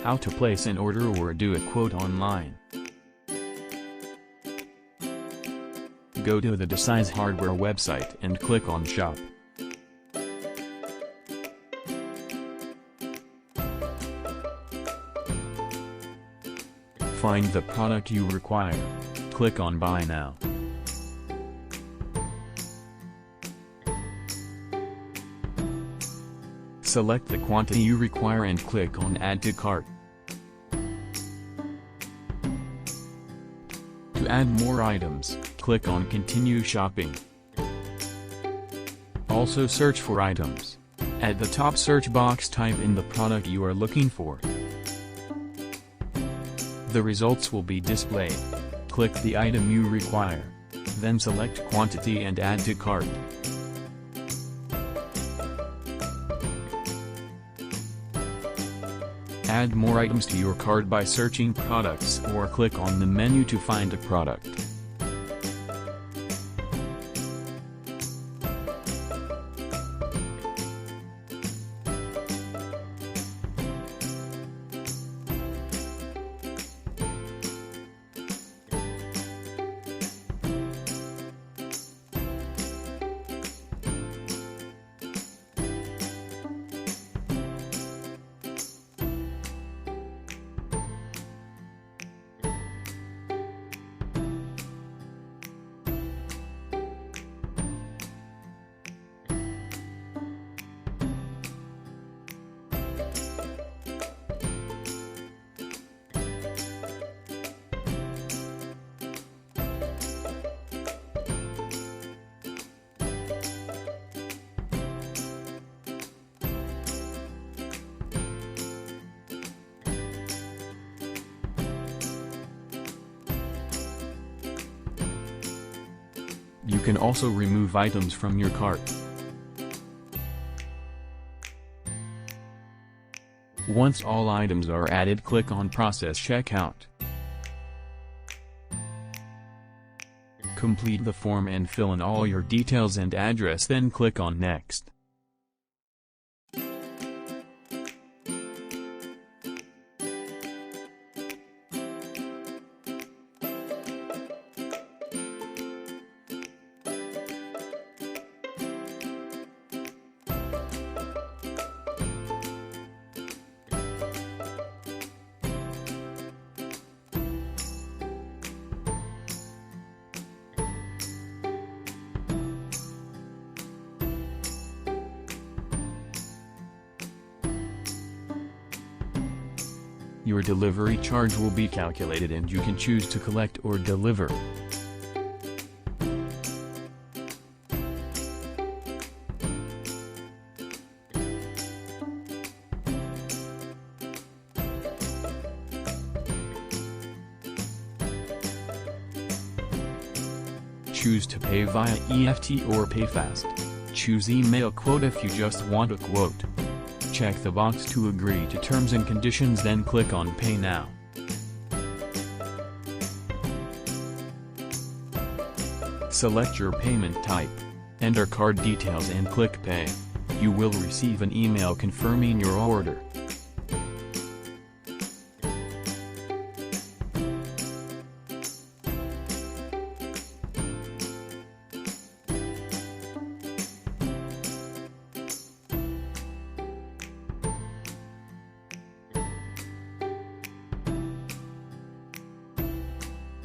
How to place an order or do a quote online. Go to the Desais hardware website and click on Shop. Find the product you require. Click on Buy Now. Select the quantity you require and click on Add to Cart. To add more items, click on Continue Shopping. Also search for items. At the top search box type in the product you are looking for. The results will be displayed. Click the item you require. Then select Quantity and Add to Cart. Add more items to your cart by searching products or click on the menu to find a product. You can also remove items from your cart. Once all items are added, click on Process Checkout. Complete the form and fill in all your details and address, then click on Next. Your delivery charge will be calculated and you can choose to collect or deliver. Choose to pay via EFT or PayFast. Choose email quote if you just want a quote. Check the box to agree to terms and conditions, then click on Pay Now. Select your payment type, enter card details and click Pay. You will receive an email confirming your order.